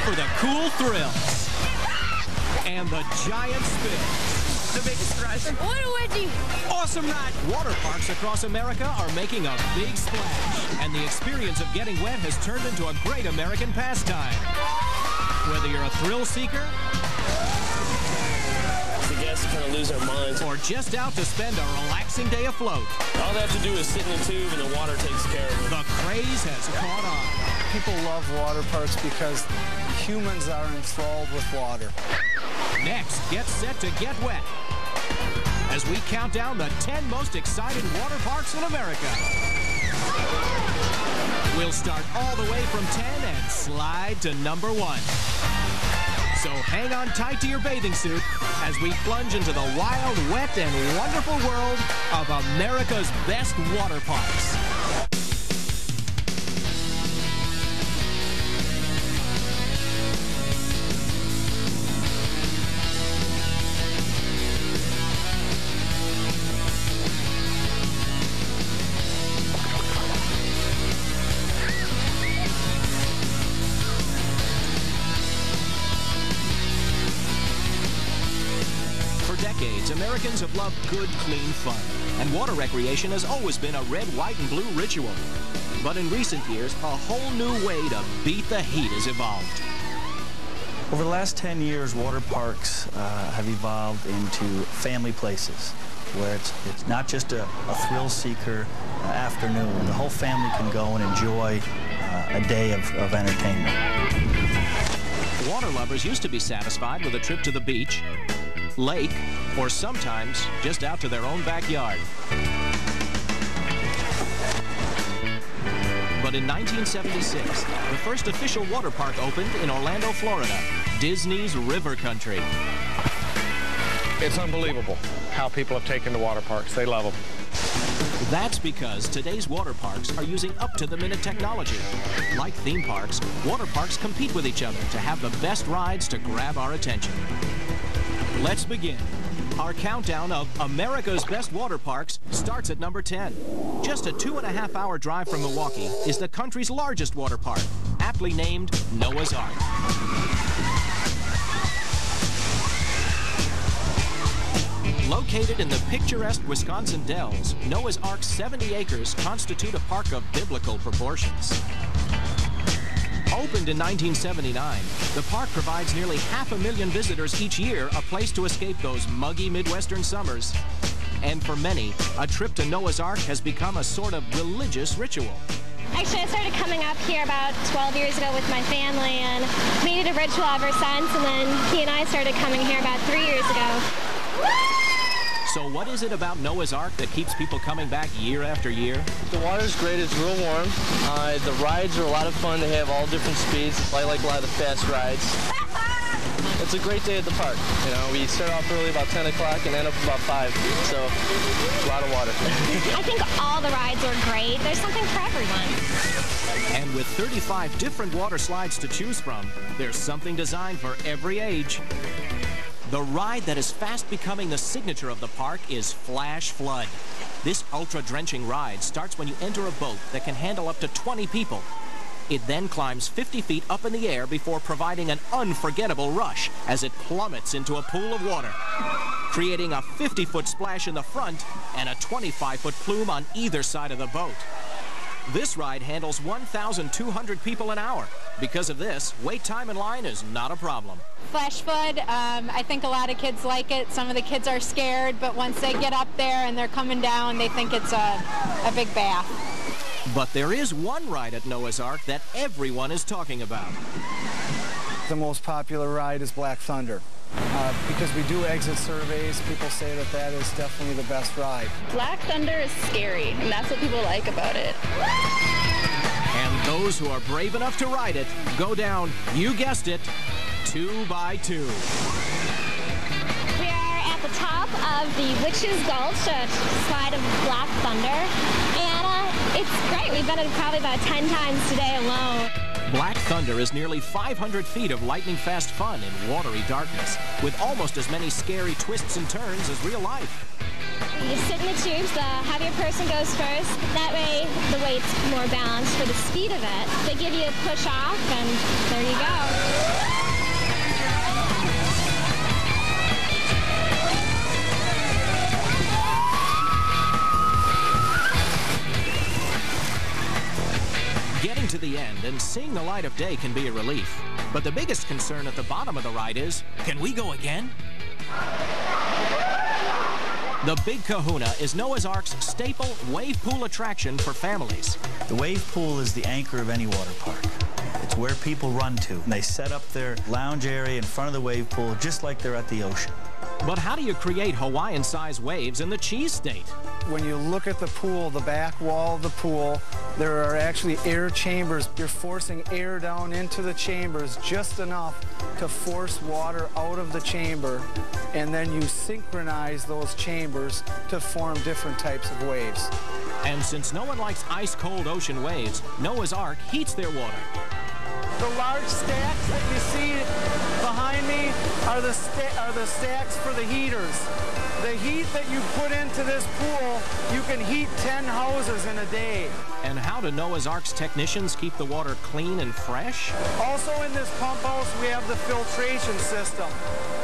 for the cool thrills and the giant spins. The biggest rush. What a wedgie! Awesome ride! Water parks across America are making a big splash, and the experience of getting wet has turned into a great American pastime. Whether you're a thrill seeker, the guests kind of lose their minds, or just out to spend a relaxing day afloat, all they have to do is sit in the tube and the water takes care of them. The craze has caught on. People love water parks because humans are enthralled with water. Next, get set to get wet as we count down the 10 most exciting water parks in America. We'll start all the way from 10 and slide to number 1. So hang on tight to your bathing suit as we plunge into the wild, wet, and wonderful world of America's best water parks. Americans have loved good, clean fun, and water recreation has always been a red, white, and blue ritual. But in recent years, a whole new way to beat the heat has evolved. Over the last 10 years, water parks have evolved into family places, where it's not just a thrill-seeker afternoon. The whole family can go and enjoy a day of entertainment. Water lovers used to be satisfied with a trip to the beach, lake, or sometimes just out to their own backyard. But in 1976, the first official water park opened in Orlando, Florida, Disney's River Country. It's unbelievable how people have taken to water parks. They love them. That's because today's water parks are using up-to-the-minute technology. Like theme parks, water parks compete with each other to have the best rides to grab our attention. Let's begin. Our countdown of America's best water parks starts at number 10. Just a 2.5-hour drive from Milwaukee is the country's largest water park, aptly named Noah's Ark. Located in the picturesque Wisconsin Dells, Noah's Ark's 70 acres constitute a park of biblical proportions. Opened in 1979, the park provides nearly 500,000 visitors each year a place to escape those muggy Midwestern summers. And for many, a trip to Noah's Ark has become a sort of religious ritual. Actually, I started coming up here about 12 years ago with my family and made it a ritual ever since, and then he and I started coming here about 3 years ago. So what is it about Noah's Ark that keeps people coming back year after year? The water's great. It's real warm. The rides are a lot of fun. They have all different speeds. I like a lot of the fast rides. It's a great day at the park. You know, we start off early about 10 o'clock and end up about 5. So a lot of water. I think all the rides are great. There's something for everyone. And with 35 different water slides to choose from, there's something designed for every age. The ride that is fast becoming the signature of the park is Flash Flood. This ultra-drenching ride starts when you enter a boat that can handle up to 20 people. It then climbs 50 feet up in the air before providing an unforgettable rush as it plummets into a pool of water, creating a 50-foot splash in the front and a 25-foot plume on either side of the boat. This ride handles 1,200 people an hour. Because of this, wait time in line is not a problem. Flash Flood, I think a lot of kids like it. Some of the kids are scared, but once they get up there and they're coming down, they think it's a big bath. But there is one ride at Noah's Ark that everyone is talking about. The most popular ride is Black Thunder. Because we do exit surveys, people say that that is definitely the best ride. Black Thunder is scary, and that's what people like about it. And those who are brave enough to ride it go down, you guessed it, 2 by 2. We are at the top of the Witch's Gulch, a slide of Black Thunder, and it's great. We've done it probably about 10 times today alone. Black Thunder is nearly 500 feet of lightning-fast fun in watery darkness, with almost as many scary twists and turns as real life. You sit in the tubes, the heavier person goes first. That way, the weight's more balanced for the speed of it. They give you a push off, and there you go. and seeing the light of day can be a relief. But the biggest concern at the bottom of the ride is, can we go again? The Big Kahuna is Noah's Ark's staple wave pool attraction for families. The wave pool is the anchor of any water park. It's where people run to. And they set up their lounge area in front of the wave pool just like they're at the ocean. But how do you create Hawaiian-sized waves in the cheese state? When you look at the pool, the back wall of the pool, there are actually air chambers. You're forcing air down into the chambers just enough to force water out of the chamber, and then you synchronize those chambers to form different types of waves. And since no one likes ice-cold ocean waves, Noah's Ark heats their water. The large stacks that you see behind me are the stacks for the heaters. The heat that you put into this pool, you can heat 10 houses in a day. And how do Noah's Ark's technicians keep the water clean and fresh? Also in this pump house, we have the filtration system.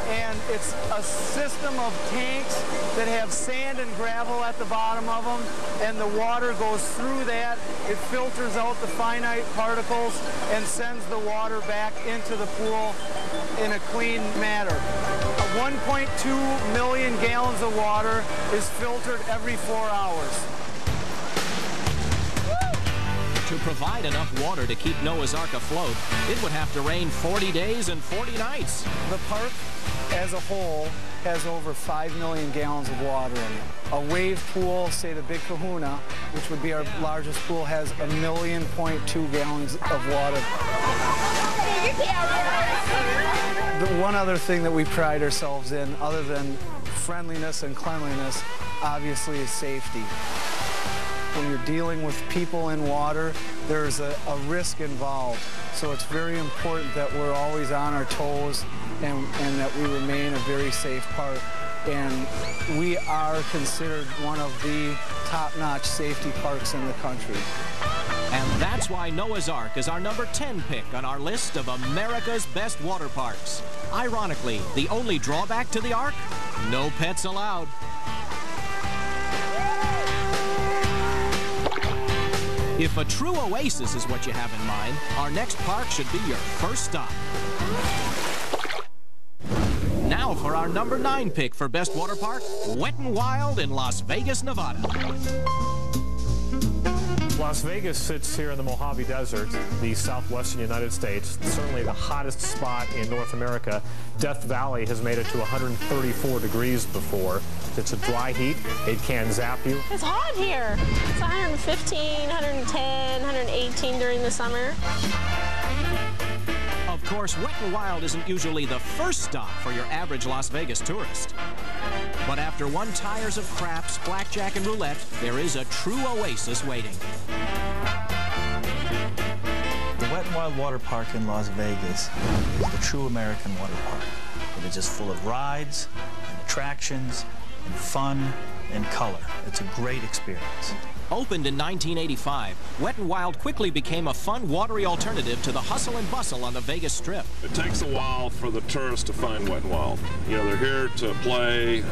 And it's a system of tanks that have sand and gravel at the bottom of them, and the water goes through that. It filters out the finite particles and sends the water back into the pool in a clean manner. 1.2 million gallons of water is filtered every 4 hours. To provide enough water to keep Noah's Ark afloat, it would have to rain 40 days and 40 nights. The park as a whole has over 5 million gallons of water in it. A wave pool, say the Big Kahuna, which would be our largest pool, has 1.2 million gallons of water. The one other thing that we pride ourselves in, other than friendliness and cleanliness, obviously is safety. When you're dealing with people in water, there's a risk involved. So it's very important that we're always on our toes and that we remain a very safe park. And we are considered one of the top-notch safety parks in the country. And that's why Noah's Ark is our number 10 pick on our list of America's best water parks. Ironically, the only drawback to the Ark? No pets allowed. If a true oasis is what you have in mind, our next park should be your first stop. Now for our number 9 pick for best water park, Wet n Wild in Las Vegas, Nevada. Las Vegas sits here in the Mojave Desert, the southwestern United States, certainly the hottest spot in North America. Death Valley has made it to 134 degrees before. It's a dry heat. It can zap you. It's hot here. It's 115, 110, 118 during the summer. Of course, Wet n Wild isn't usually the first stop for your average Las Vegas tourist. But after one tires of craps, blackjack, and roulette, there is a true oasis waiting. The Wet n Wild Water Park in Las Vegas is the true American water park. It is just full of rides and attractions and fun and color. It's a great experience. Opened in 1985, Wet n Wild quickly became a fun, watery alternative to the hustle and bustle on the Vegas Strip. It takes a while for the tourists to find Wet n Wild. You know, they're here to play,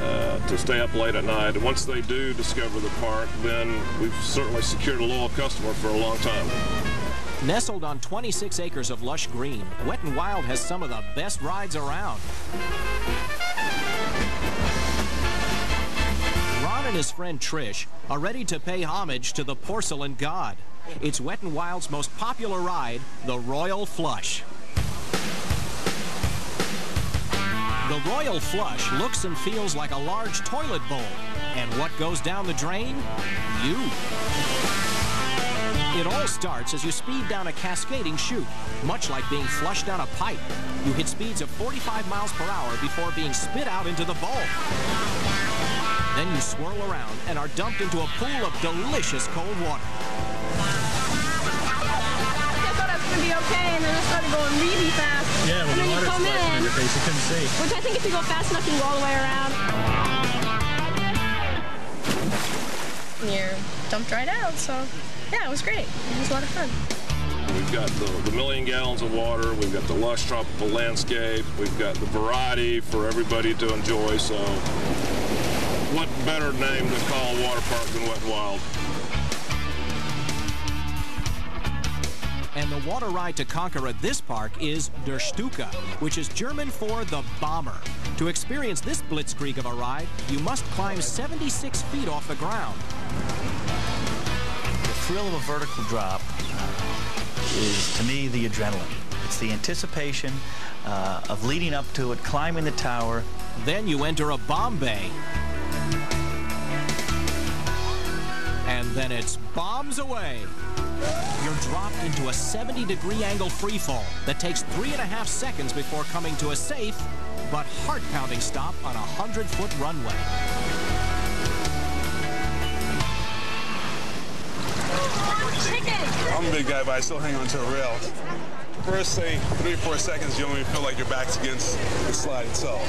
to stay up late at night, and once they do discover the park, then we've certainly secured a loyal customer for a long time. Nestled on 26 acres of lush green, Wet n Wild has some of the best rides around. Ron and his friend Trish are ready to pay homage to the porcelain god. It's Wet n Wild's most popular ride, the Royal Flush. The Royal Flush looks and feels like a large toilet bowl. And what goes down the drain? You. It all starts as you speed down a cascading chute, much like being flushed down a pipe. You hit speeds of 45 miles per hour before being spit out into the bowl. Then you swirl around and are dumped into a pool of delicious cold water. I thought I was going to be okay, and then I started going really fast. Yeah, and then you come in, your face, you couldn't see. which I think if you go fast enough, you can go all the way around. And you're dumped right out, so yeah, it was great. It was a lot of fun. We've got the million gallons of water, we've got the lush tropical landscape, we've got the variety for everybody to enjoy, so what better name to call a water park than Wet n Wild? And the water ride to conquer at this park is Der Stuka, which is German for the bomber. To experience this blitzkrieg of a ride, you must climb 76 feet off the ground. The thrill of a vertical drop is, to me, the adrenaline. It's the anticipation of leading up to it, climbing the tower. Then you enter a bomb bay. And then it's bombs away. You're dropped into a 70-degree angle free fall that takes 3.5 seconds before coming to a safe but heart-pounding stop on a 100-foot runway. I'm a big guy, but I still hang on to a rail. First, say, 3 or 4 seconds, you only feel like your back's against the slide itself.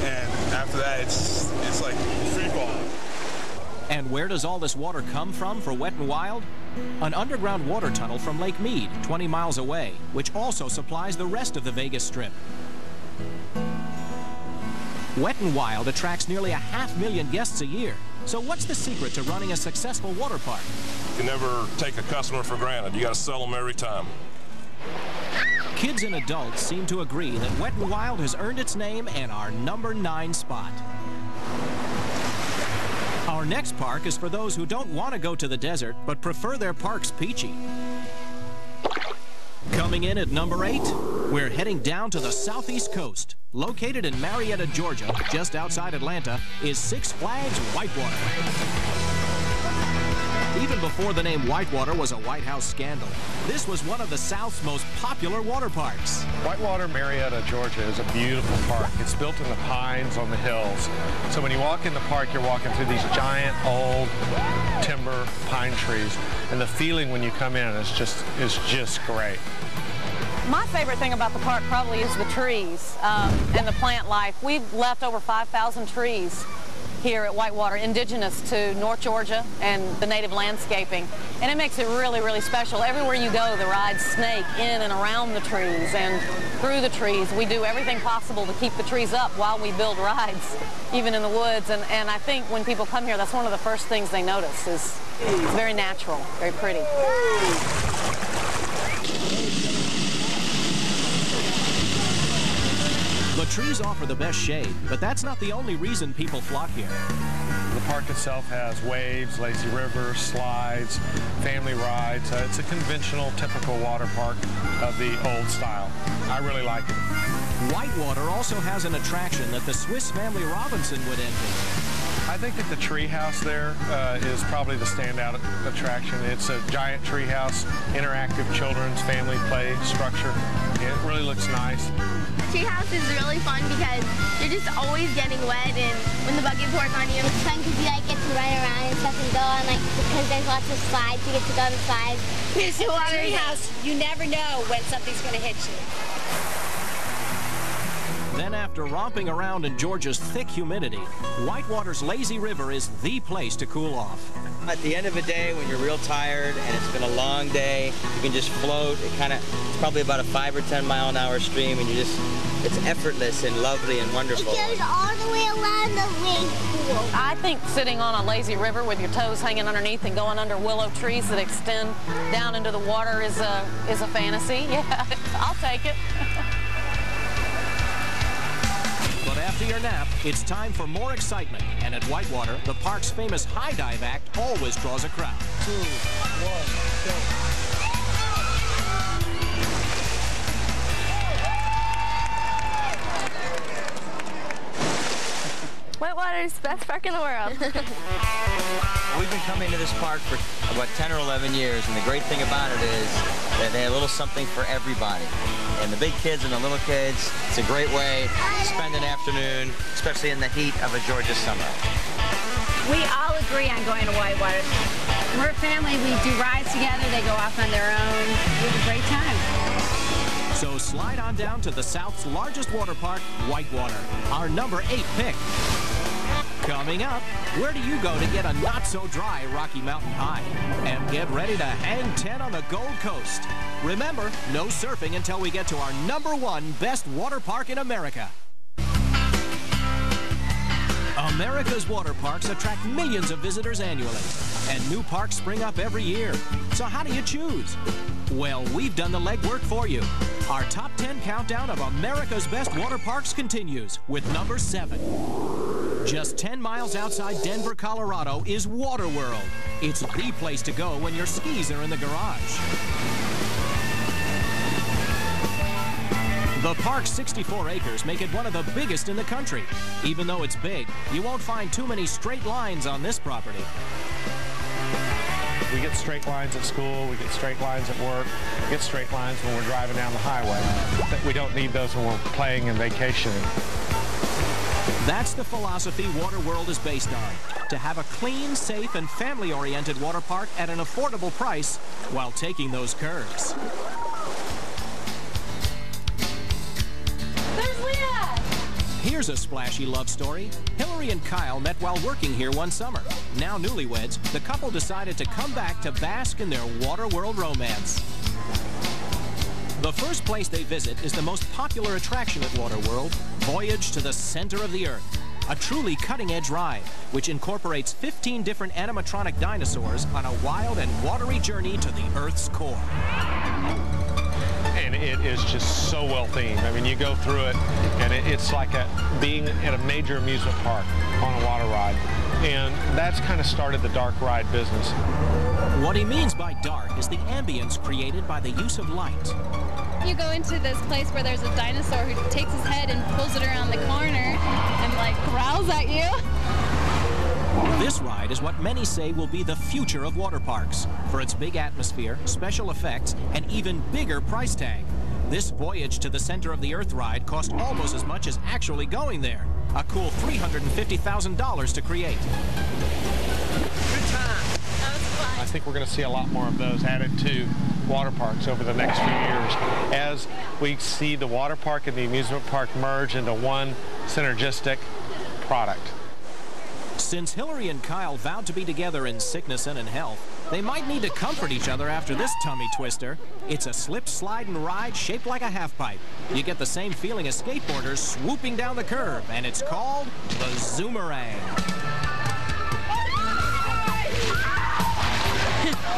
And after that, it's like free fall. And where does all this water come from for Wet n Wild? An underground water tunnel from Lake Mead, 20 miles away, which also supplies the rest of the Vegas Strip. Wet n Wild attracts nearly 500,000 guests a year. So what's the secret to running a successful water park? You can never take a customer for granted. You got to sell them every time. Kids and adults seem to agree that Wet n Wild has earned its name and our number 9 spot. Our next park is for those who don't want to go to the desert, but prefer their parks peachy. Coming in at number 8, we're heading down to the southeast coast. Located in Marietta, Georgia, just outside Atlanta, is Six Flags Whitewater. Even before the name Whitewater was a White House scandal, this was one of the South's most popular water parks. Whitewater, Marietta, Georgia is a beautiful park. It's built in the pines on the hills. So when you walk in the park, you're walking through these giant old timber pine trees. And the feeling when you come in is just great. My favorite thing about the park probably is the trees and the plant life. We've left over 5,000 trees here at Whitewater, indigenous to North Georgia and the native landscaping. And it makes it really, really special. Everywhere you go, the rides snake in and around the trees and through the trees. We do everything possible to keep the trees up while we build rides, even in the woods. And I think when people come here, that's one of the first things they notice is it's very natural, very pretty. The trees offer the best shade, but that's not the only reason people flock here. The park itself has waves, lazy rivers, slides, family rides. It's a conventional, typical water park of the old style. I really like it. Whitewater also has an attraction that the Swiss Family Robinson would envy. I think that the treehouse there is probably the standout attraction. It's a giant treehouse, interactive children's family play structure. It really looks nice. The treehouse is really fun because you're just always getting wet, and when the bucket pours on you, it's fun because you like get to run around and stuff and go on, like, because there's lots of slides, you get to go on the slides. It's a treehouse. You never know when something's going to hit you. Then after romping around in Georgia's thick humidity, Whitewater's lazy river is the place to cool off. At the end of the day, when you're real tired and it's been a long day, you can just float. It's probably about a 5 or 10 mile an hour stream, and it's effortless and lovely and wonderful. It goes all the way around the wave pool. I think sitting on a lazy river with your toes hanging underneath and going under willow trees that extend down into the water is a fantasy. Yeah, I'll take it. But after your nap, it's time for more excitement. And at Whitewater, the park's famous high dive act always draws a crowd. 2, 1, go. Whitewater's the best park in the world. We've been coming to this park for about 10 or 11 years, and the great thing about it is that they have a little something for everybody. And the big kids and the little kids, it's a great way to spend an afternoon, especially in the heat of a Georgia summer. We all agree on going to Whitewater. We're a family. We do rides together. They go off on their own. We have a great time. So slide on down to the South's largest water park, Whitewater, our number 8 pick. Coming up, where do you go to get a not-so-dry Rocky Mountain high? And get ready to hang 10 on the Gold Coast. Remember, no surfing until we get to our number 1 best water park in America. America's water parks attract millions of visitors annually, and new parks spring up every year. So how do you choose? Well, we've done the legwork for you. Our top 10 countdown of America's best water parks continues with number 7. Just 10 miles outside Denver, Colorado is Waterworld. It's the place to go when your skis are in the garage. The park's 64 acres make it one of the biggest in the country. Even though it's big, you won't find too many straight lines on this property. We get straight lines at school, we get straight lines at work, we get straight lines when we're driving down the highway. We don't need those when we're playing and vacationing. That's the philosophy Waterworld is based on. To have a clean, safe, and family-oriented water park at an affordable price while taking those curves. Here's a splashy love story. Hillary and Kyle met while working here one summer. Now newlyweds, the couple decided to come back to bask in their Waterworld romance. The first place they visit is the most popular attraction at Waterworld, Voyage to the Center of the Earth. A truly cutting-edge ride, which incorporates 15 different animatronic dinosaurs on a wild and watery journey to the Earth's core. And it is just so well themed. I mean, you go through it, and it's like being at a major amusement park on a water ride. And that's kind of started the dark ride business. What he means by dark is the ambience created by the use of light. You go into this place where there's a dinosaur who takes his head and pulls it around the corner and like growls at you. This ride is what many say will be the future of water parks for its big atmosphere, special effects, and even bigger price tag. This Voyage to the Center of the Earth ride cost almost as much as actually going there. A cool $350,000 to create. Good time. That was fun. I think we're going to see a lot more of those added to water parks over the next few years as we see the water park and the amusement park merge into one synergistic product. Since Hillary and Kyle vowed to be together in sickness and in health, they might need to comfort each other after this tummy twister. It's a slip, slide, and ride shaped like a half-pipe. You get the same feeling as skateboarders swooping down the curve, and it's called the Zoomerang.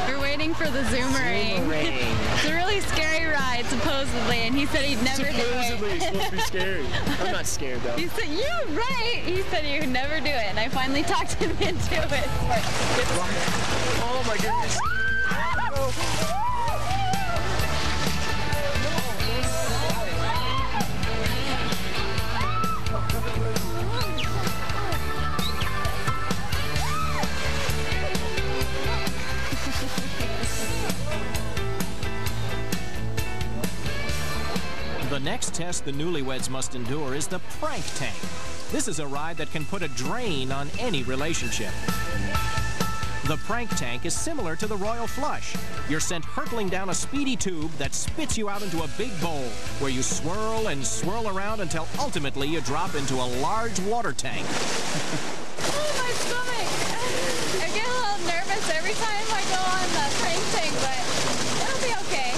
We're waiting for the Zoomerang. It's a really scary ride, supposedly, and he said he'd never do it. Supposedly, it's supposed to be scary. I'm not scared, though. He said, you're right. He said he would never do it, and I finally talked him into it. Oh, my goodness. The next test the newlyweds must endure is the prank tank. This is a ride that can put a drain on any relationship. The prank tank is similar to the Royal Flush. You're sent hurtling down a speedy tube that spits you out into a big bowl where you swirl and swirl around until ultimately you drop into a large water tank. Oh, my stomach. I get a little nervous every time I go on the prank tank, but it'll be okay.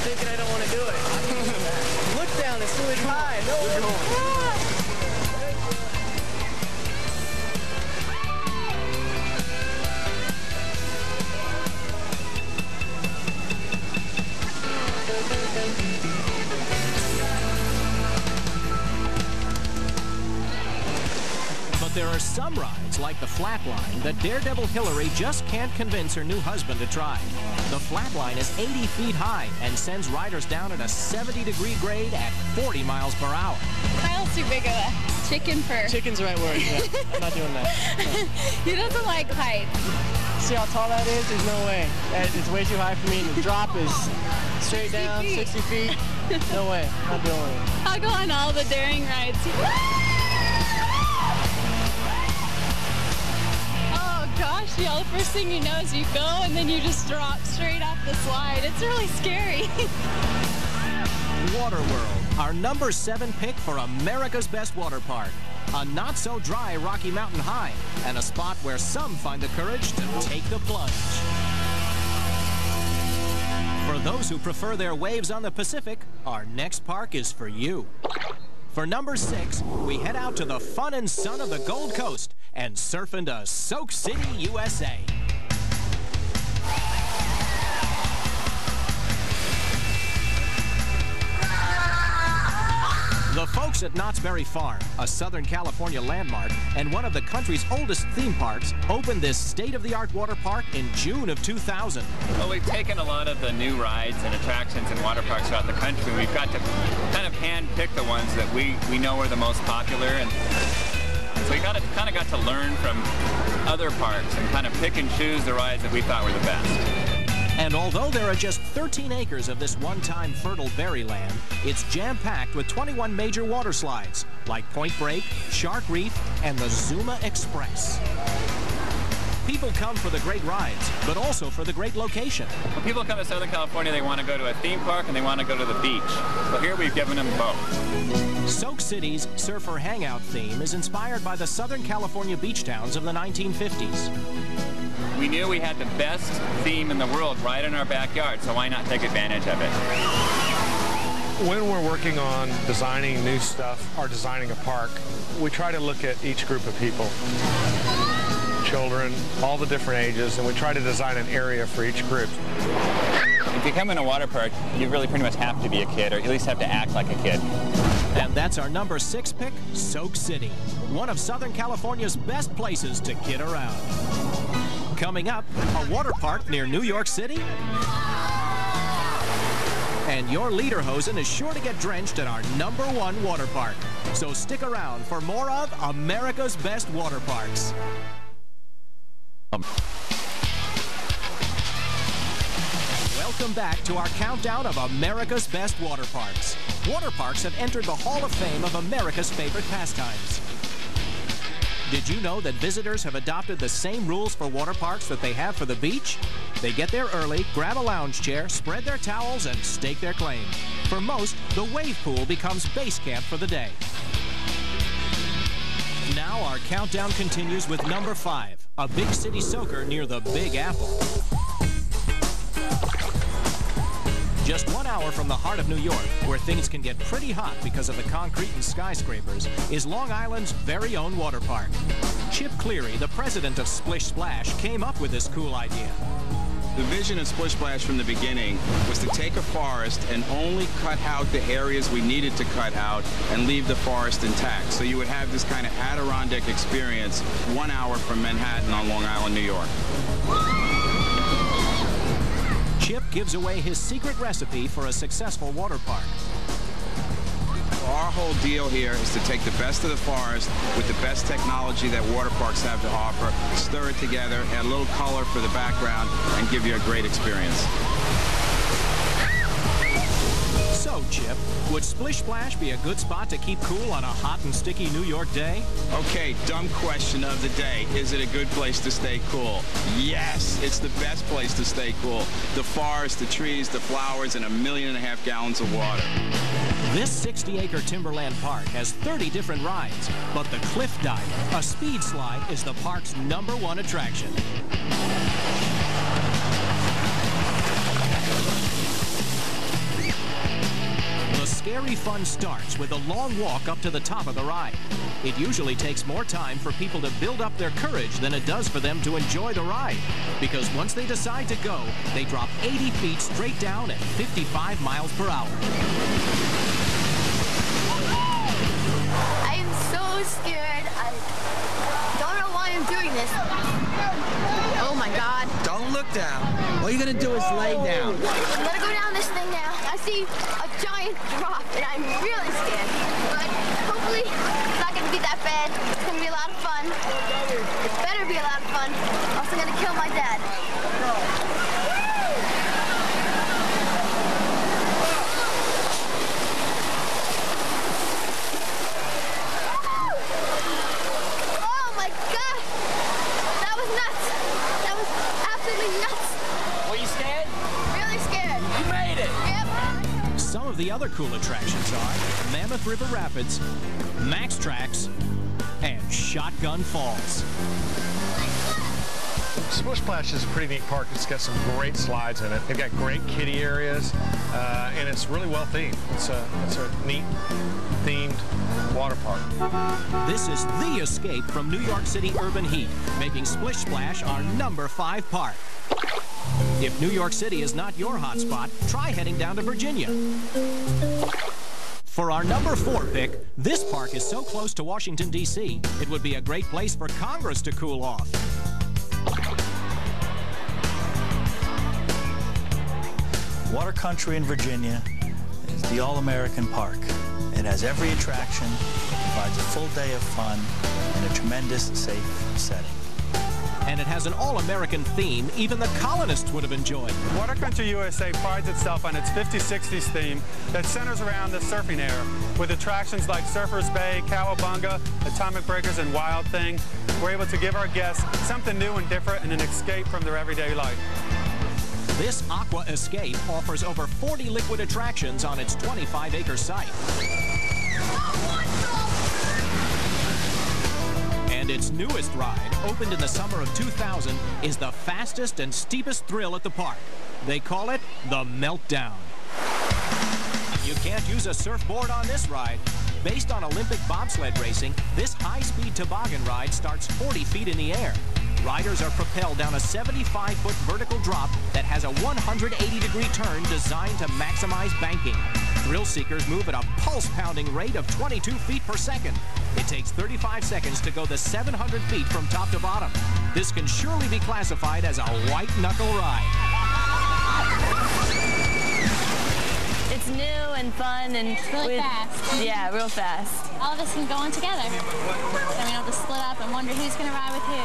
Thinking I don't want to do it. Look down, it's really high. No, But there are some rides, like the Flatline, that Daredevil Hillary just can't convince her new husband to try. The Flatline is 80 feet high and sends riders down at a 70-degree grade at 40 miles per hour. Kyle's too big of a chicken for... Chicken's the right word, yeah. I'm not doing that. He doesn't like heights. See how tall that is? There's no way. It's way too high for me. The drop is straight down, 60 feet. No way. Not doing it. I'll go on all the daring rides. Oh gosh, y'all, the first thing you know is you go and then you just drop straight off the slide. It's really scary. Waterworld, our number 7 pick for America's best water park. a not-so-dry Rocky Mountain high, and a spot where some find the courage to take the plunge. For those who prefer their waves on the Pacific, our next park is for you. For number 6, we head out to the fun and sun of the Gold Coast and surf into Soak City, USA. The folks at Knott's Berry Farm, a Southern California landmark and one of the country's oldest theme parks, opened this state-of-the-art water park in June of 2000. Well, we've taken a lot of the new rides and attractions and water parks throughout the country. We've got to kind of hand-pick the ones that we know are the most popular, and so we kind of got to learn from other parks and kind of pick and choose the rides that we thought were the best. And although there are just 13 acres of this one-time fertile berry land, it's jam-packed with 21 major water slides, like Point Break, Shark Reef, and the Zuma Express. People come for the great rides, but also for the great location. When people come to Southern California, they want to go to a theme park and they want to go to the beach. So here we've given them both. Soak City's surfer hangout theme is inspired by the Southern California beach towns of the 1950s. We knew we had the best theme in the world right in our backyard, so why not take advantage of it? When we're working on designing new stuff or designing a park, we try to look at each group of people. Children, all the different ages, and we try to design an area for each group. If you come in a water park, you really pretty much have to be a kid, or at least have to act like a kid. And that's our number 6 pick, Soak City, one of Southern California's best places to kid around. Coming up, a water park near New York City. And your lederhosen is sure to get drenched at our number 1 water park. So stick around for more of America's Best Water Parks. Welcome back to our countdown of America's Best Water Parks. Water parks have entered the Hall of Fame of America's favorite pastimes. Did you know that visitors have adopted the same rules for water parks that they have for the beach? They get there early, grab a lounge chair, spread their towels, and stake their claim. For most, the wave pool becomes base camp for the day. Now our countdown continues with number 5, a big city soaker near the Big Apple. Just 1 hour from the heart of New York, where things can get pretty hot because of the concrete and skyscrapers, is Long Island's very own water park. Chip Cleary, the president of Splish Splash, came up with this cool idea. The vision of Splish Splash from the beginning was to take a forest and only cut out the areas we needed to cut out and leave the forest intact. So you would have this kind of Adirondack experience 1 hour from Manhattan on Long Island, New York. Chip gives away his secret recipe for a successful water park. Our whole deal here is to take the best of the forest with the best technology that water parks have to offer, stir it together, add a little color for the background, and give you a great experience. So, Chip, would Splish Splash be a good spot to keep cool on a hot and sticky New York day? Okay, dumb question of the day. Is it a good place to stay cool? Yes, it's the best place to stay cool. The forest, the trees, the flowers, and 1.5 million gallons of water. This 60-acre timberland park has 30 different rides, but the Cliff Diver, a speed slide, is the park's number 1 attraction. The scary fun starts with a long walk up to the top of the ride. It usually takes more time for people to build up their courage than it does for them to enjoy the ride, because once they decide to go, they drop 80 feet straight down at 55 miles per hour. I am so scared. I don't know why I'm doing this. Oh my God. Don't look down. All you're gonna do is lay down. I'm gonna go down this thing now. I see a giant drop and I'm really scared. But hopefully it's not gonna be that bad. It's gonna be a lot of fun. It better be a lot of fun. I'm also gonna kill my dad. Some of the other cool attractions are Mammoth River Rapids, Max Tracks, Shotgun Falls. Splish Splash is a pretty neat park. It's got some great slides in it. They've got great kiddie areas, and it's really well themed. It's a neat themed water park. This is the escape from New York City urban heat, making Splish Splash our #5 park. If New York City is not your hotspot, try heading down to Virginia. For our #4 pick, this park is so close to Washington, D.C., it would be a great place for Congress to cool off. Water Country in Virginia is the all-American park. It has every attraction, provides a full day of fun, and a tremendous safe setting. And it has an all-American theme even the colonists would have enjoyed. Water Country USA prides itself on its 50-60s theme that centers around the surfing era, with attractions like Surfers Bay, Cowabunga, Atomic Breakers, and Wild Thing. We're able to give our guests something new and different and an escape from their everyday life. This Aqua Escape offers over 40 liquid attractions on its 25-acre site. And its newest ride, opened in the summer of 2000, is the fastest and steepest thrill at the park. They call it the Meltdown. You can't use a surfboard on this ride. Based on Olympic bobsled racing, this high-speed toboggan ride starts 40 feet in the air. Riders are propelled down a 75-foot vertical drop that has a 180-degree turn designed to maximize banking. Thrill seekers move at a pulse-pounding rate of 22 feet per second. It takes 35 seconds to go the 700 feet from top to bottom. This can surely be classified as a white-knuckle ride. It's new and fun and really fast. Yeah, real fast. All of us can go on together. So we don't have to split up and wonder who's going to ride with who.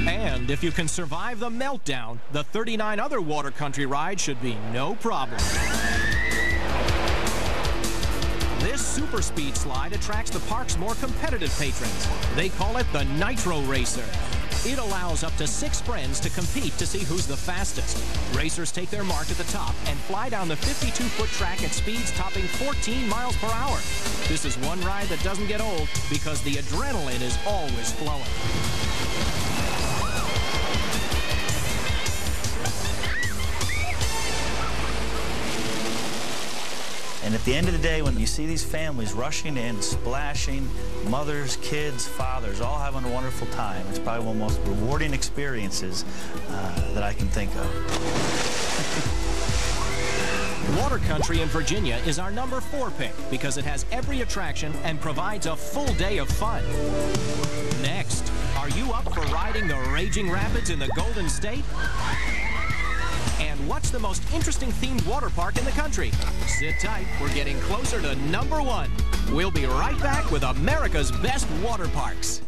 And if you can survive the Meltdown, the 39 other Water Country rides should be no problem. This super speed slide attracts the park's more competitive patrons. They call it the Nitro Racer. It allows up to 6 friends to compete to see who's the fastest. Racers take their mark at the top and fly down the 52-foot track at speeds topping 14 miles per hour. This is one ride that doesn't get old because the adrenaline is always flowing. And at the end of the day, when you see these families rushing in, splashing, mothers, kids, fathers, all having a wonderful time, it's probably one of the most rewarding experiences that I can think of. Water Country in Virginia is our #4 pick because it has every attraction and provides a full day of fun. Next, are you up for riding the raging rapids in the Golden State? And what's the most interesting themed water park in the country? Sit tight, we're getting closer to #1. We'll be right back with America's best water parks.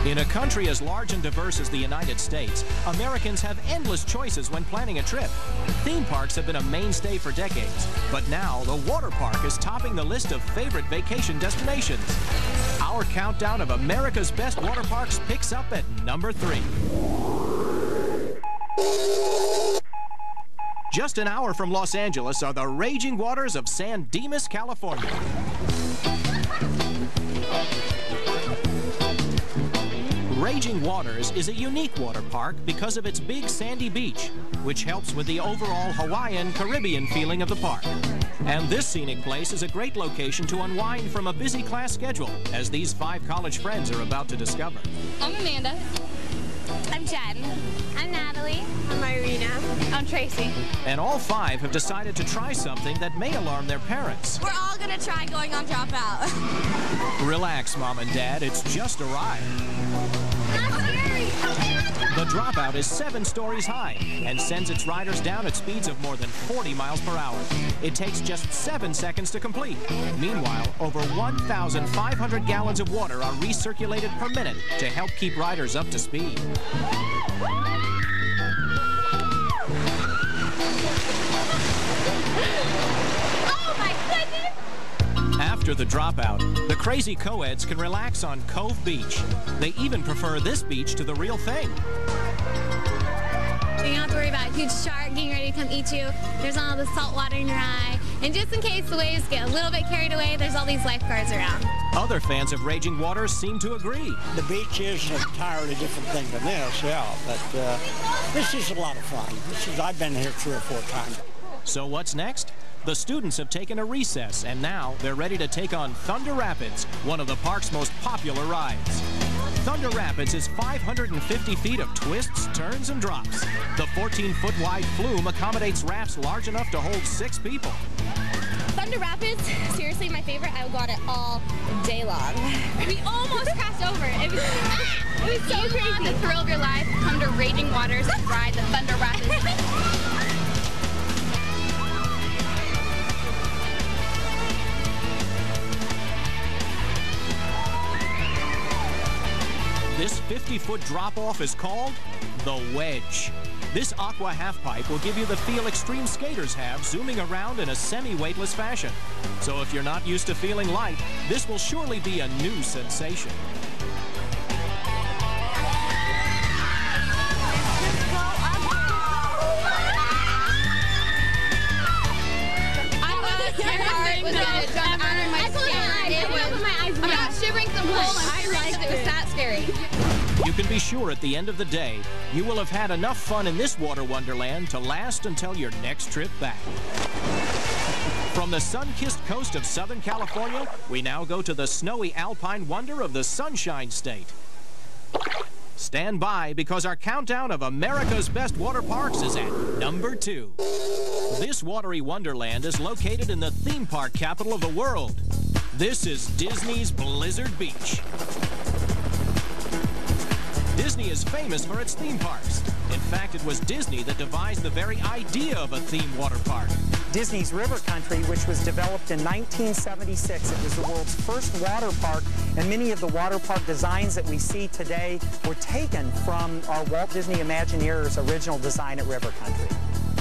In a country as large and diverse as the United States, Americans have endless choices when planning a trip. Theme parks have been a mainstay for decades, but now the water park is topping the list of favorite vacation destinations. Our countdown of America's best water parks picks up at #3. Just an hour from Los Angeles are the raging waters of San Dimas, California. Raging Waters is a unique water park because of its big sandy beach, which helps with the overall Hawaiian Caribbean feeling of the park. And this scenic place is a great location to unwind from a busy class schedule, as these 5 college friends are about to discover. I'm Amanda. I'm Jen. I'm Natalie. I'm Irina. I'm Tracy. And all 5 have decided to try something that may alarm their parents. We're all going to try going on Dropout. Relax, Mom and Dad, it's just a ride. Not scary. The Dropout is 7 stories high and sends its riders down at speeds of more than 40 miles per hour. It takes just 7 seconds to complete. Meanwhile, over 1,500 gallons of water are recirculated per minute to help keep riders up to speed. After the dropout, the crazy co-eds can relax on Cove Beach. They even prefer this beach to the real thing. You don't have to worry about a huge shark getting ready to come eat you. There's all the salt water in your eye. And just in case the waves get a little bit carried away, there's all these lifeguards around. Other fans of raging waters seem to agree. The beach is an entirely different thing than this, yeah, but this is a lot of fun. I've been here 3 or 4 times. So what's next? The students have taken a recess, and now they're ready to take on Thunder Rapids, one of the park's most popular rides. Thunder Rapids is 550 feet of twists, turns, and drops. The 14-foot wide flume accommodates rafts large enough to hold 6 people. Thunder Rapids, seriously my favorite. I would go on it all day long. We almost crossed over. It was so crazy. If you want the thrill of your life, come to Raging Waters and ride the Thunder Rapids. This 50-foot drop-off is called the Wedge. This aqua half-pipe will give you the feel extreme skaters have zooming around in a semi-weightless fashion. So if you're not used to feeling light, this will surely be a new sensation. I'm not shivering from cold. I'm shivering because it was that scary. You can be sure at the end of the day, you will have had enough fun in this water wonderland to last until your next trip back. From the sun-kissed coast of Southern California, we now go to the snowy alpine wonder of the Sunshine State. Stand by, because our countdown of America's best water parks is at number 2. This watery wonderland is located in the theme park capital of the world. This is Disney's Blizzard Beach. Disney is famous for its theme parks. In fact, it was Disney that devised the very idea of a theme water park. Disney's River Country, which was developed in 1976. It was the world's first water park, and many of the water park designs that we see today were taken from our Walt Disney Imagineer's original design at River Country.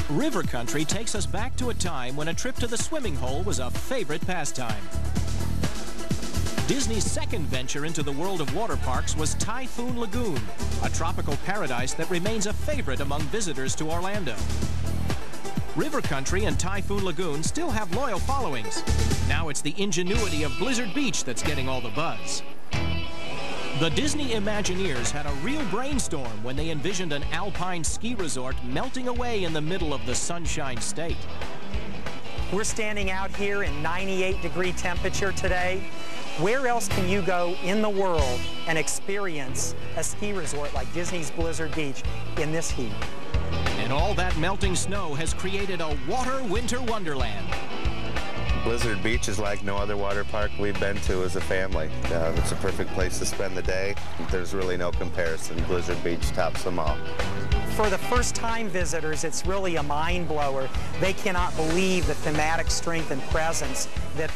River Country takes us back to a time when a trip to the swimming hole was a favorite pastime. Disney's second venture into the world of water parks was Typhoon Lagoon, a tropical paradise that remains a favorite among visitors to Orlando. River Country and Typhoon Lagoon still have loyal followings. Now it's the ingenuity of Blizzard Beach that's getting all the buzz. The Disney Imagineers had a real brainstorm when they envisioned an alpine ski resort melting away in the middle of the Sunshine State. We're standing out here in 98-degree temperature today. Where else can you go in the world and experience a ski resort like Disney's Blizzard Beach in this heat? And all that melting snow has created a water winter wonderland. Blizzard Beach is like no other water park we've been to as a family. It's a perfect place to spend the day. There's really no comparison. Blizzard Beach tops them all. For the first-time visitors, it's really a mind-blower. They cannot believe the thematic strength and presence that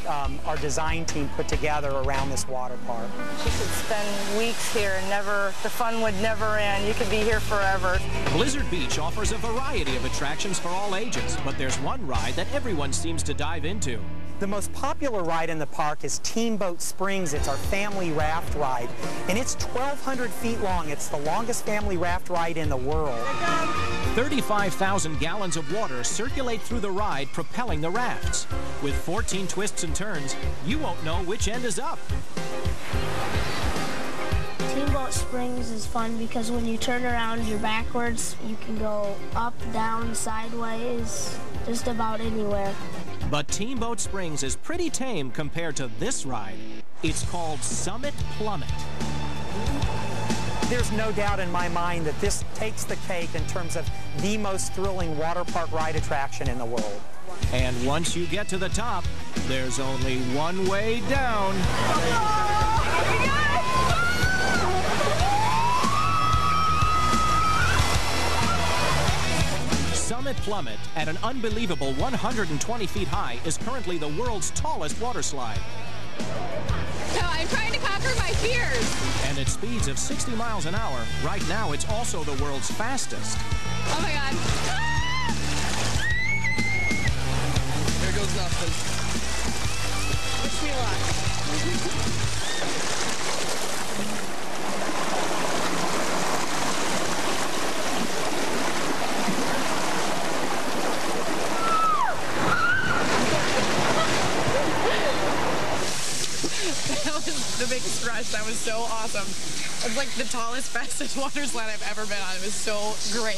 our design team put together around this water park. You could spend weeks here and the fun would never end. You could be here forever. Blizzard Beach offers a variety of attractions for all ages, but there's one ride that everyone seems to dive into. The most popular ride in the park is Steamboat Springs. It's our family raft ride, and it's 1,200 feet long. It's the longest family raft ride in the world. 35,000 gallons of water circulate through the ride, propelling the rafts. With 14 twists and turns, you won't know which end is up. Steamboat Springs is fun because when you turn around, you're backwards. You can go up, down, sideways, just about anywhere. But Steamboat Springs is pretty tame compared to this ride. It's called Summit Plummet. There's no doubt in my mind that this takes the cake in terms of the most thrilling water park ride attraction in the world. And once you get to the top, there's only one way down. Summit Plummet, at an unbelievable 120 feet high, is currently the world's tallest water slide. No, I'm trying to conquer my fears. And at speeds of 60 miles an hour, right now it's also the world's fastest. Oh my God. Here goes nothing. wish me luck. That was the biggest rush. That was so awesome. It's like the tallest, fastest water slide I've ever been on. It was so great.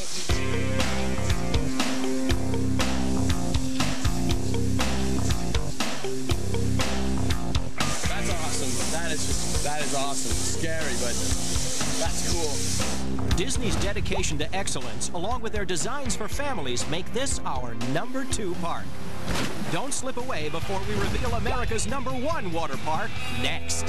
That's awesome. That is awesome. Scary, but that's cool. Disney's dedication to excellence, along with their designs for families, make this our #2 park. Don't slip away before we reveal America's #1 water park next.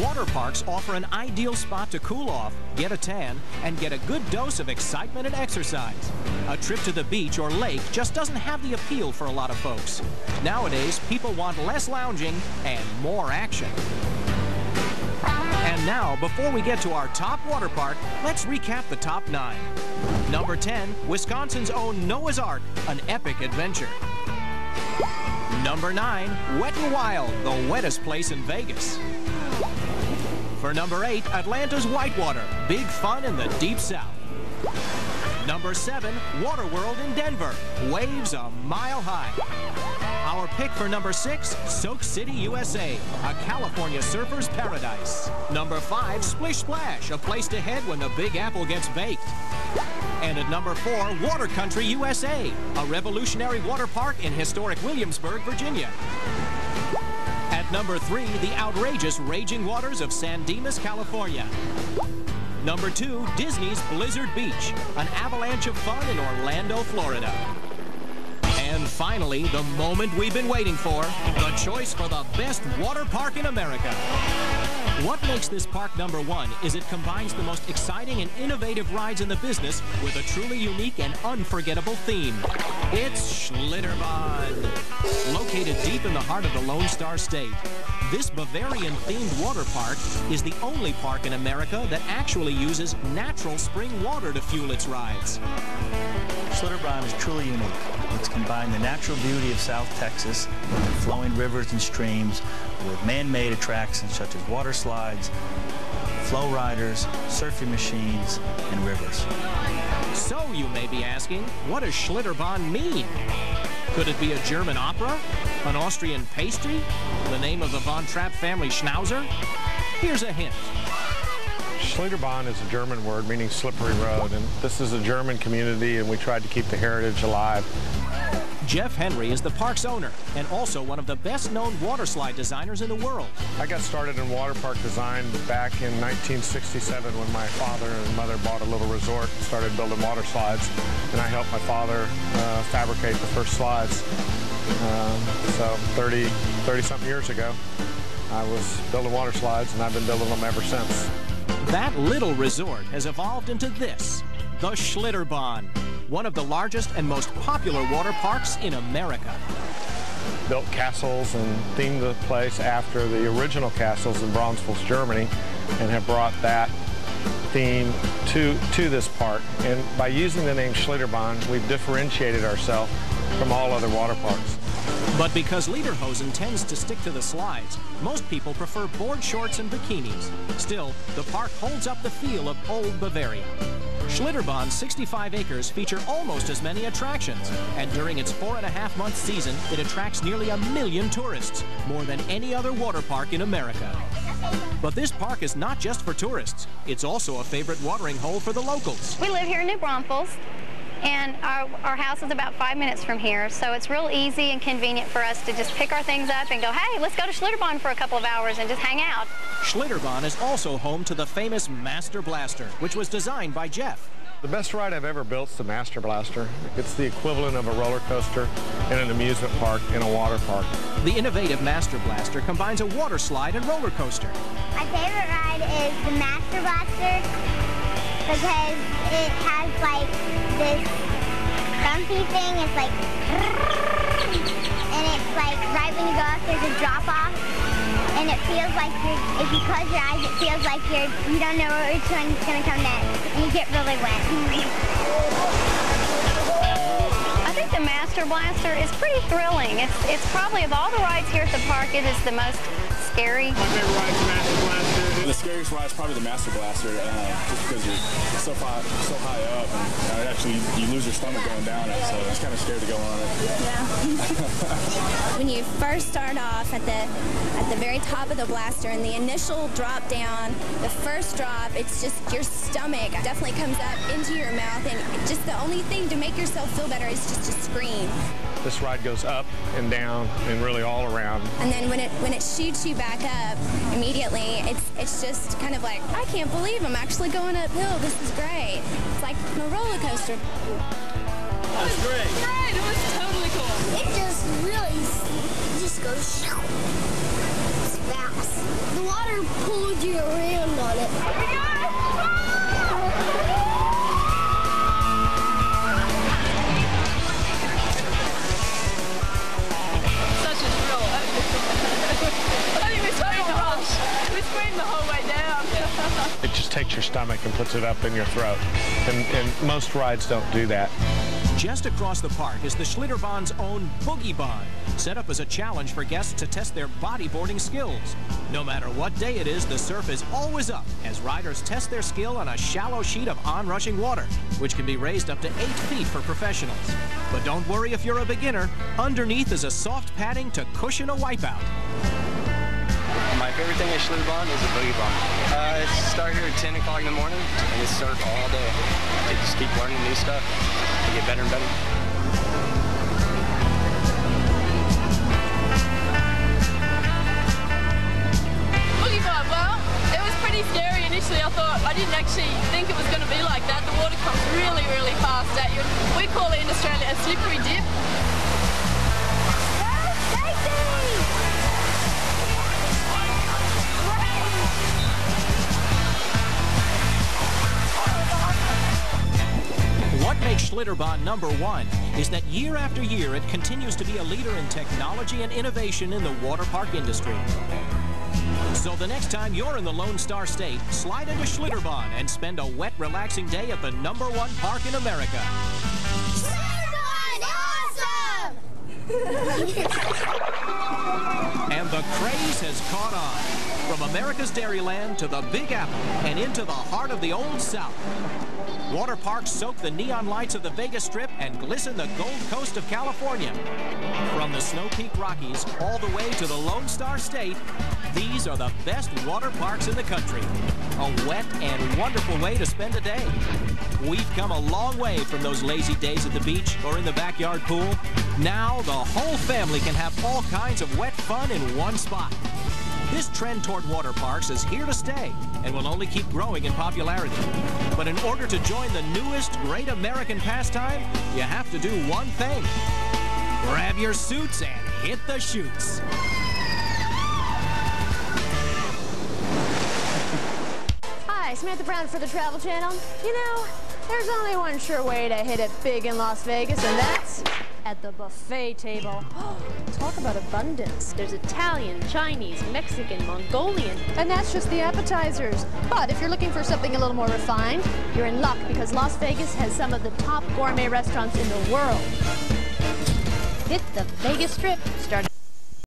Water parks offer an ideal spot to cool off, get a tan, and get a good dose of excitement and exercise. A trip to the beach or lake just doesn't have the appeal for a lot of folks. Nowadays, people want less lounging and more action. And now, before we get to our top water park, let's recap the top 9. Number 10, Wisconsin's own Noah's Ark, an epic adventure. Number 9, Wet n Wild, the wettest place in Vegas. For number 8, Atlanta's Whitewater, big fun in the Deep South. Number 7, Waterworld in Denver, waves a mile high. Our pick for number 6, Soak City, USA, a California surfer's paradise. Number 5, Splish Splash, a place to head when the Big Apple gets baked. And at number 4, Water Country, USA, a revolutionary water park in historic Williamsburg, Virginia. At number 3, the outrageous raging waters of San Dimas, California. Number 2, Disney's Blizzard Beach, an avalanche of fun in Orlando, Florida. And finally, the moment we've been waiting for, the choice for the best water park in America. What makes this park #1 is it combines the most exciting and innovative rides in the business with a truly unique and unforgettable theme. It's Schlitterbahn. Located deep in the heart of the Lone Star State, this Bavarian-themed water park is the only park in America that actually uses natural spring water to fuel its rides. Schlitterbahn is truly unique. It's combined the natural beauty of South Texas, with flowing rivers and streams, with man-made attractions such as water slides, flow riders, surfing machines, and rivers. So you may be asking, what does Schlitterbahn mean? Could it be a German opera? An Austrian pastry? The name of the Von Trapp family Schnauzer? Here's a hint. Schlitterbahn is a German word meaning slippery road, and this is a German community, and we tried to keep the heritage alive. Jeff Henry is the park's owner and also one of the best-known water slide designers in the world. I got started in water park design back in 1967 when my father and mother bought a little resort and started building water slides, and I helped my father fabricate the first slides. So 30-something years ago, I was building water slides, and I've been building them ever since. That little resort has evolved into this, the Schlitterbahn, one of the largest and most popular water parks in America. Built castles and themed the place after the original castles in Braunfels, Germany, and have brought that theme to this park. And by using the name Schlitterbahn, we've differentiated ourselves from all other water parks. But because Lederhosen tends to stick to the slides, most people prefer board shorts and bikinis. Still, the park holds up the feel of old Bavaria. Schlitterbahn's 65 acres feature almost as many attractions, and during its 4.5-month season, it attracts nearly 1 million tourists, more than any other water park in America. But this park is not just for tourists. It's also a favorite watering hole for the locals. We live here in New Braunfels, and our house is about 5 minutes from here, so it's real easy and convenient for us to just pick our things up and go, hey, let's go to Schlitterbahn for a couple of hours and just hang out. Schlitterbahn is also home to the famous Master Blaster, which was designed by Jeff. The best ride I've ever built is the Master Blaster. It's the equivalent of a roller coaster in an amusement park in a water park. The innovative Master Blaster combines a water slide and roller coaster. My favorite ride is the Master Blaster because it has like this bumpy thing. It's like, and it's like right when you go up, there's a drop off, and it feels like if you close your eyes, it feels like you don't know which one's gonna come next, and you get really wet. I think the Master Coaster Blaster is pretty thrilling. It's probably, of all the rides here at the park, it is the most scary. My favorite ride is Master Blaster. The scariest ride is probably the Master Blaster, just because you're so high up, and actually you lose your stomach going down it, so it's kind of scary to go on it. Yeah. When you first start off at the very top of the blaster and the initial drop down, the first drop, it's just your stomach definitely comes up into your mouth, and just the only thing to make yourself feel better is just to scream. This ride goes up and down and really all around. And then when it shoots you back up immediately, it's just kind of like, I can't believe I'm actually going uphill. This is great. It's like a roller coaster. That's great. Great. It was totally cool. It just really just goes fast. The water pulled you around on it. Such a thrill. I think we screamed the whole way down. It just takes your stomach and puts it up in your throat. And most rides don't do that. Just across the park is the Schlitterbahn's own Boogie Bahn, set up as a challenge for guests to test their bodyboarding skills. No matter what day it is, the surf is always up as riders test their skill on a shallow sheet of onrushing water, which can be raised up to 8 feet for professionals. But don't worry if you're a beginner. Underneath is a soft padding to cushion a wipeout. My favorite thing at Schlitterbahn is the Boogie Bahn. Start here at 10 o'clock in the morning and just surf all day. They just keep learning new stuff to get better and better. Boogie Bahn, well, it was pretty scary initially. I didn't actually think it was going to be like that. The water comes really, really fast at you. We call it in Australia a slippery dip. What makes Schlitterbahn #1 is that year after year it continues to be a leader in technology and innovation in the water park industry. So the next time you're in the Lone Star State, slide into Schlitterbahn and spend a wet, relaxing day at the #1 park in America. Schlitterbahn, awesome! And the craze has caught on. From America's Dairyland to the Big Apple and into the heart of the Old South. Water parks soak the neon lights of the Vegas Strip and glisten the Gold Coast of California. From the Snow Peak Rockies all the way to the Lone Star State, these are the best water parks in the country. A wet and wonderful way to spend a day. We've come a long way from those lazy days at the beach or in the backyard pool. Now the whole family can have all kinds of wet fun in one spot. This trend toward water parks is here to stay and will only keep growing in popularity. But in order to join the newest great American pastime, you have to do one thing. Grab your suits and hit the chutes. Hi, Samantha Brown for the Travel Channel. You know, there's only one sure way to hit it big in Las Vegas, and that's at the buffet table. Talk about abundance. There's Italian, Chinese, Mexican, Mongolian, and that's just the appetizers. But if you're looking for something a little more refined, you're in luck because Las Vegas has some of the top gourmet restaurants in the world. Hit the Vegas Strip. Start